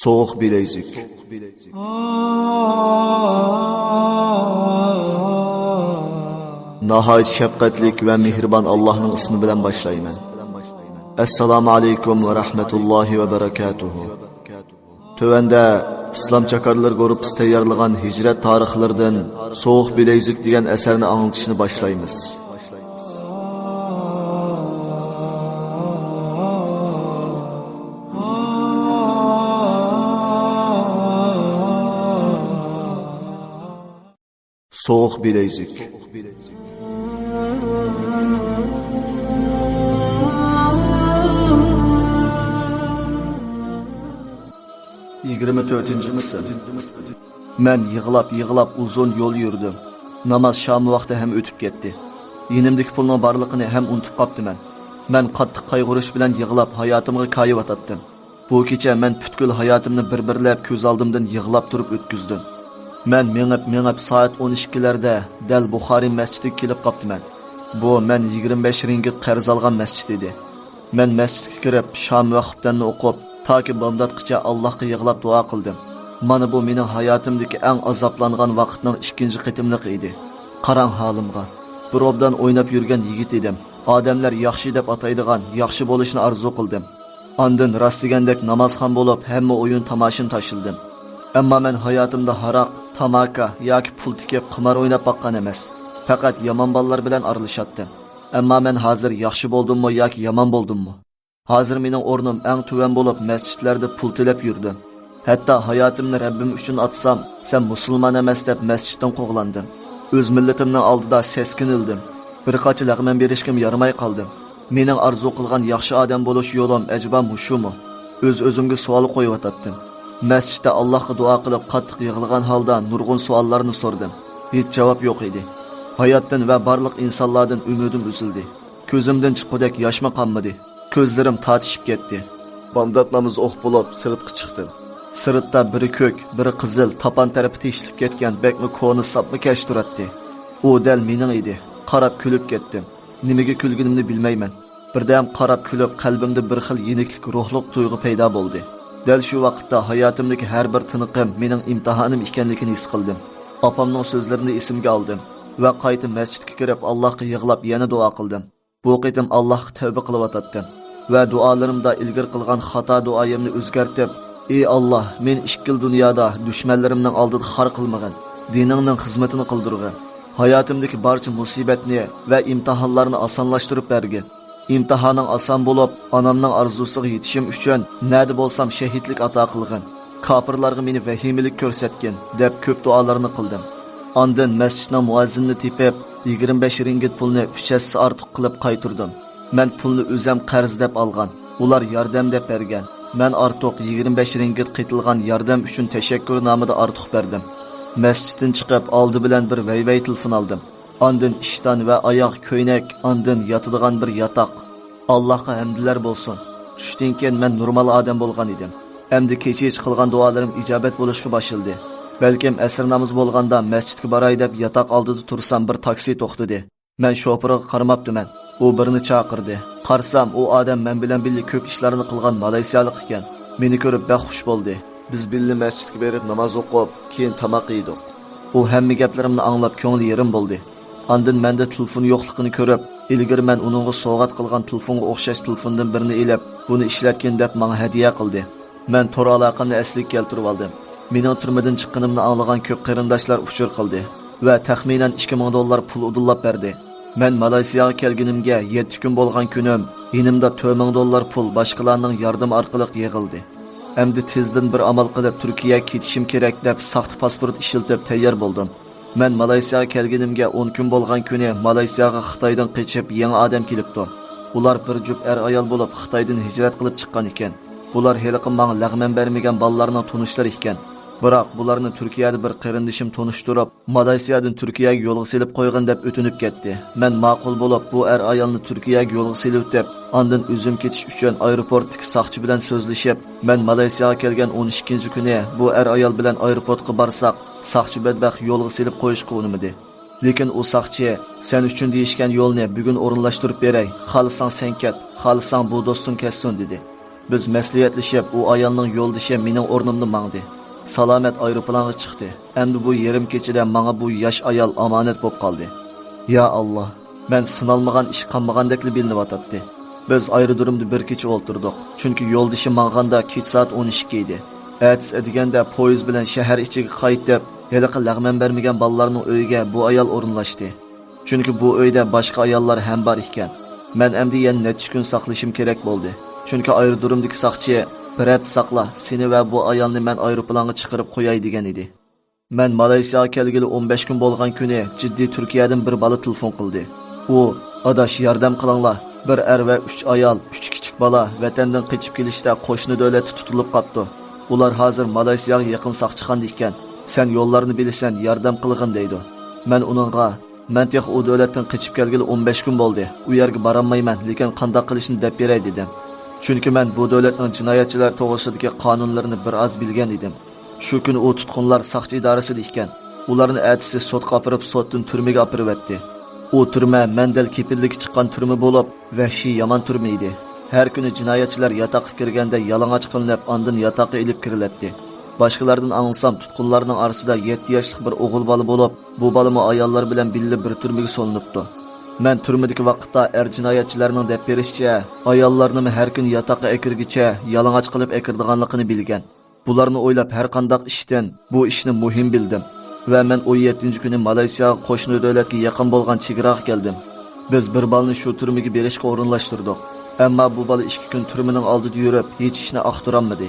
Soğuk bilezik. Nahayet şefkatlik ve mihriban Allah'ın ismi bilen başlayman. Esselamu aleyküm ve rahmetullahi ve berekatuhu. Tövende İslam çakarlar grup tayyorlagan hicret tarixlaridan Soğuk bilezik degan eserini anlatışını başlaymiz. Soğuk bilezik. 24. kısım. Men yığılap uzun yol yürüdüm. Namaz şam vaqti hem ötüp ketdi. Yenimdeki pulning barligini hem unutib qaptiman. Men qattiq qayg'urish bilan yig'lab hayotimga kayib atatdim. Bu kecha men butkul hayotimni bir-birlab ko'z oldimdan yig'lab turib o'tkazdim. Men mengib soat 12larda dal Buxoriy masjidiga kelib qaptiman. Bu men 25 ringit qarz olgan masjid edi. Men masjidga kirib shom vaqtini o'qib, toki bomdodgacha Allohga yig'lab duo qildim. Mana bu mening hayotimdagi eng azoblangan vaqtning ikkinchi qitimligi edi. Qarang holimga. Bir obdan o'ynab yurgan yigit edim. Odamlar yaxshi deb ataydigan, yaxshi bo'lishni orzu qildim. Ondan rost degandek namozxon bo'lib, hamma o'yin tomoshin tashildim. Ammo men hayotimda haroq, tamaka yoki pul tikib qimor o'ynab boqqan emas. Faqat yomon bolalar bilan aralashatdim. Ammo men hozir yaxshi bo'ldimmi yoki yomon bo'ldimmi? Hozir mening o'rnim eng tuvan bo'lib, masjidlarda pul tilab yurdim. Hatto hayotimni Rabbim uchun atsam, sen musulmon emas deb masjiddan qo'g'landim. O'z millatimning oldida seskinildim. Bir qacha lag'man berishga yaramay qoldim. Mening arzu qilgan yaxshi odam bo'lish yo'lim ajba mushumi? O'z-o'zimga savol qo'yib atatdim. Masjidda Allohga duo qilib qattiq yig'ilgan holda nurg'un savollarni so'rdim. Hech javob yo'q edi. Hayotdan va barliq insonlardan umidim uzildi. Ko'zimdan chiqqudek yoshma qolmadi. Ko'zlarim tatishib ketdi. Bomdod namozi o'q bo'lib sirtga chiqdim. Sirtda biri ko'k, biri qizil, topan tarafi teshilib ketgan bekmi ko'ni sapmi kash turatdi. U dal mening edi. Qarab kulib ketdim. Nimaga kulganimni bilmayman. Birdan qarab kulib qalbimda bir xil yeniklik, ruhliq tuyg'u paydo bo'ldi. Dal shu vaqtda hayotimdagi har bir tiniqim mening imtihonim ekanligini his qildim. Opamning so'zlarini esimga oldim va qayta masjidga kirib Allohga yig'lab yana duo qildim. Bu qitim Allohga tavba qilib atatdim va duolarimda ilgir qilgan xato duoyimni o'zgartib, ey Alloh, men 2 yil dunyoda dushmanlarimning oldida xor qilmagan, diningning xizmatini qildirgan, hayotimdagi barcha musibatni va imtihonlarni osonlashtirib bergin. İmtihanın asan bo'lib, onamning orzusiga yetishim uchun nada bo'lsam shahidlik ato qilgin. Kafirlarga meni vahimilik ko'rsatgin deb ko'p duolarni qildim. Ondan masjidning muazzinni tepib 25 ringit pulni 3 hassa ortiq qilib qaytirdim. Men pulni o'zim qarz deb olgan. Ular yordam deb bergan. Men ortiq 25 ringit qitilgan yordam uchun tashakkur nomida ortiq berdim. Masjiddan chiqib oldi bilan bir vayvay telefon oldim. Ondan ishton va oyoq ko'ynak, ondan yotadigan bir yotoq. Allohga hamdlar bo'lsin. Tushdan keyin men normal odam bo'lgan edim. Endi kechich qilgan duolarim ijobat bo'lishga boshildi. Balkim asr namoz bo'lganda masjidga boray deb yotoq oldida tursam bir taksi to'xtadi. Men shofirga qaramabdiman. U birini chaqirdi. Qarsam u odam men bilan birga ko'p ishlarni qilgan malaysiyalik ekan. Meni ko'rib baxush bo'ldi. Biz birga masjidga berib namoz o'qib, keyin tamoq yedik. U hamma gaplarimni anglab ko'ngli yerim bo'ldi. Ondan menda telefon yo'qligini ko'rib, ilgari men uningga sovg'at qilgan telefonga o'xshash telefondan birini elib, buni ishlatgan deb menga hadiya qildi. Men tor aloqamni asliga keltirib oldim. Mening turmadan chiqqanimni anglagan ko'p qarindoshlar uchur qildi va taxminan 2000 dollar pul udullab berdi. Men Malayziyaga kelganimga 7 kun bo'lgan kunim, yenimda 4000 dollar pul boshqalarning yordam orqali yig'ildi. Endi tezdan bir amal qilib Turkiyaga ketishim kerak deb saxt pasport ishlatib tayyor bo'ldim. Men Malayziyaga kelganimga 10 kun bo'lgan kuni Malayziyaga Xitoydan qochib yangi odam kelibdi. Ular bir jup ayol bo'lib Xitoydan hijrat qilib chiqqan ekan. Bular heliqim menga lag'man bermagan bolalarning tunishlar ekan. Biroq bularni Turkiyada bir qarindishim tunishtirib, Malayziyadan Turkiyaga yo'lga selib qo'ygan deb o'tinib ketdi. Men ma'qul bo'lib bu ayolni Turkiyaga yo'lga selib deb, ondan o'zim ketish uchun aeroportdagi soqchi bilan so'zlashib, men Malayziyaga kelgan 12-kuni bu ayol bilan aeroportga borsak, soqchi badbaxt yo'lga selib qo'yishga urinmadi. Lekin u soqchi, sen uchun deyishgan yo'lni bugun o'rinlashtirib beray. Xohlasang sen ket, xohlasang bu do'sting kessin dedi. Biz maslahatlashib, u ayolning yo'ldishi mening o'rnimda mangdi. Salomat aeroplanga chiqdi. Endi bu yarim kechada menga bu yosh ayol omonat bo'lib qoldi. Ya Alloh, men sinalmagan ish qilmagandekli bilinyapti. Biz aerodromda bir kecha o'ltirdik. Chunki yo'ldishi manganda kech soat 12 edi. Ertasi deganda poyezd bilan shahar ichiga qaytib, haliqi lag'man bermagan bolalarning uyiga bu ayol o'rinlashdi. Chunki bu uyda boshqa ayollar ham bor ekan. Men endi yana necha kun saqlashim kerak bo'ldi. Chunki aerodromdagi saqchi bir hafta saqla, seni va bu ayolni men aeroplanga chiqarib qo'yay degan edi. Men Malayziyaga kelgili 15 kun bo'lgan kuni jiddiy Turkiyadan bir bola telefon qildi. U, "Adash, yordam qilinglar. Bir er va 3 ayol, 3 kichik bola vatandan qochib kelishda qo'shni davlatda tutilib qoldi. Ular hozir Malayziyaga yaqin saqchixonda ekan. Sen yo'llarini bilasan, yordam qilgin" deydi. Men uningga "Men tex u davlatdan qochib kelgili 15 kun bo'ldi. U yerga borolmayman, lekin qanday qilishni deb beray" dedim. Chunki men bu davlatning jinoyatchilar to'g'risidagi qonunlarini bir oz bilgan edim. Shu kuni u tutqunlar saqchi idorasida ekan. Ularni ertasi sotga olib, sotdan turmaga olib o'tdi. U turma mendel kepillik chiqqan turma bo'lib, vahshiy yomon turma edi. Har kuni jinoyatchilar yotoqqa kirganda yalang'och qilinib, ondan yotoqqa ilib kirilatdi. Boshqalardan anglsam, tutqunlarning orasida 7 yoshli bir o'g'il bola bo'lib, bu bolami ayollar bilan birga bir turmaga solinibdi. Men turmadagi vaqtda jinoyatchilarning deb berishicha, ayollarni har kun yotoqqa ekirgicha yalang'och qilib ekirdiganligini bilgan. Bularni o'ylab har qanday ishdan bu ishni muhim bildim. Va men 17 kuni Malayziya qo'shni davlatga yaqin bo'lgan chegaraga keldim. Biz bir balni shu turmaga berishga o'rinlashtirdik. Ammo bu bola 2 kun turmaning oldida yurib, hech ishni aqtirolmadi.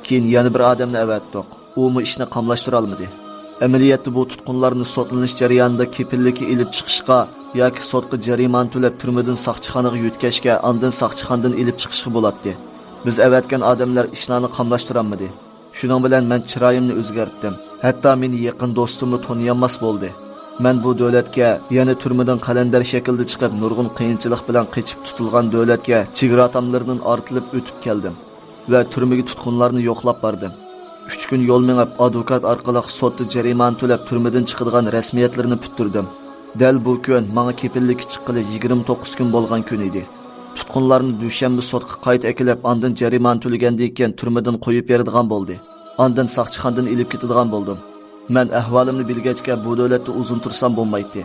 Keyin yana bir odamni avatdik. U mu ishni qamlashtira olmadi. Amaliyotda bu tutqunlarni sotlanish jarayonida kepillikka ilib chiqishga yoki sotqa jariman to'lab turmadan saqchixonaga yutkashga, ondan saqchixonadan ilib chiqishga bo'ladi. Biz avatgan odamlar ishlarni qamlashtira olmadi. Shuning bilan men chiroyimni o'zgartdim. Hatto meni yaqin do'stimni toniyamas bo'ldi. Men bu davlatga, ya'ni turmadan qalandar shaklda chiqib, nurg'un qiyinchilik bilan qochib tutilgan davlatga chegara tomlaridan ortilib o'tib keldim va turmaga tutqunlarni yo'qlab bordim. 3 kun yo'l mengib, advokat orqali sotda jariman to'lab turmadan chiqadigan rasmiyatlarni bitirdim. Dal bu kun menga kepillik chiqqili 29 kun bo'lgan kun edi. Tutqunlarni dushanba sotga qayta ekilib, ondan jariman to'lagandan keyin turmadan qo'yib beradigan bo'ldi. Ondan saqchixonadan ilib ketadigan bo'ldim. Men ahvolimni bilgachga bu davlatda uzun tursam bo'lmaydi.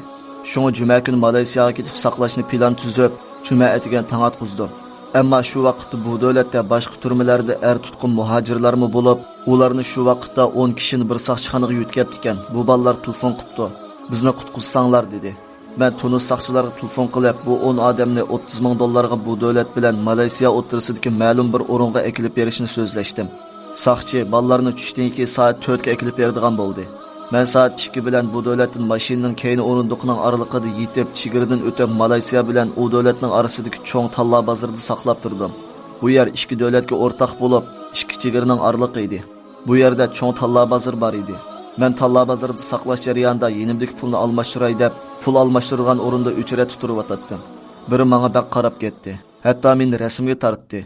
Shunga juma kuni Malayziyaga ketib saqlashni plan tuzib, juma etigan tong atqizdim. Ammo shu vaqtda bu davlatda boshqa turmalarda tutqun muhojirlarmi bo'lib, ularni shu vaqtda 10 kishini bir saqchixonaga yutkazdi ekan. Bu bolalar telefon qilibdi. Bizni qutqizsanglar dedi. Men Tunus saqchilarga telefon qilib, bu 10 odamni 30 ming dollarga bu davlat bilan Malayziya o'rtasidagi ma'lum bir o'ringa ekilib berishni so'zlashdim. Saqchi bolalarni tushdan keyin soat 4 ga ekilib beradigan bo'ldi. Men soat 2 bilan bu davlatning mashinaning keyni o'rindiqning oralig'ida yetib, chegaradan o'tib Malayziya bilan u davlatning orasidagi cho'ng talla bozorida saqlab turdim. Bu yer ikki davlatga o'rtaq bo'lib, ikki chegaraning oraliqi edi. Bu yerda cho'ng talla bozor bor edi. Men talla bozorida saqlash jarayonida yenimdagi pulni almashtiray deb, pul almashtirgan o'rinda o'chira turib o'tatdim. Biri menga baq qarab ketdi. Hatto meni rasmga tortdi.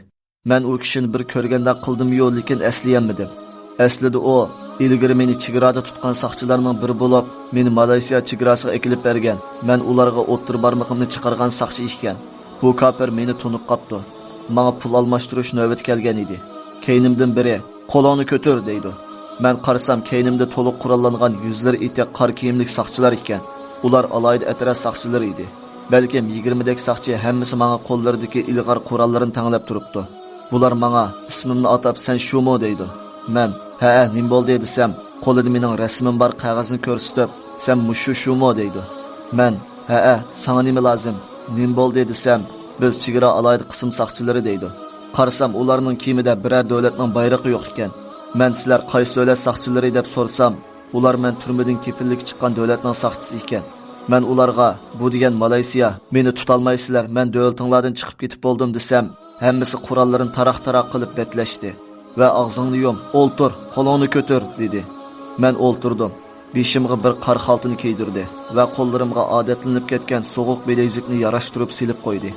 Men u kishini bir ko'rganda qildim-yu, lekin esliyammadim. Aslida u ilgari meni chegarada tutgan saqchilarning biri bo'lib, meni Malayziya chegarasiga ekilib bergan. Men ularga o'ttir barmoqimni chiqargan saqchi ekan. Bu kafir meni tunib qopti. Menga pul almashtirish navbati kelgan edi. Keynimdan biri "Qo'lingni ko'tar" deydi. Men qarasam, keynimda to'liq qurollangan yuzlar etiq qor kiyimlik saqchilar ekan. Ular alayda atras saqchilar edi. Balkim 20 dek saqchi hammasi menga qo'llaridagi ilg'or qurollarini tanglab turibdi. Bular menga ismimni atab "Sen shumi?" deydi. Men "Ha, nim bo'ldi" desam, qo'lida mening rasmim bor qog'ozni ko'rsatib, "Sen mushu shumi?" deydi. Men "Ha, sana nima lozim? Nim bo'ldi" desam, "Biz chegara alayda qism saqchilari" deydi. Qarasam, ularning kiyimida biror davlatning bayrog'i yo'q ekan. Men "Sizlar qaysi davlat saqchilari?" deb so'rsam, ular men turmadan kepillik chiqqan davlatning saqchisi ekan. Men ularga "Bu degan Malayziya, meni tutolmaysizlar, men davlatinglardan chiqib ketib bo'ldim" desam, hammasi qurollarini taraq-taraq qilib betlashdi va "Og'zingni yum, o'ltir, qo'lingni ko'tar" dedi. Men o'ltirdim. Beshimga bir qor xaltini kiydirdi va qo'llarimga odatlanib ketgan sovuq bilezikni yarashtirib silib qo'ydi.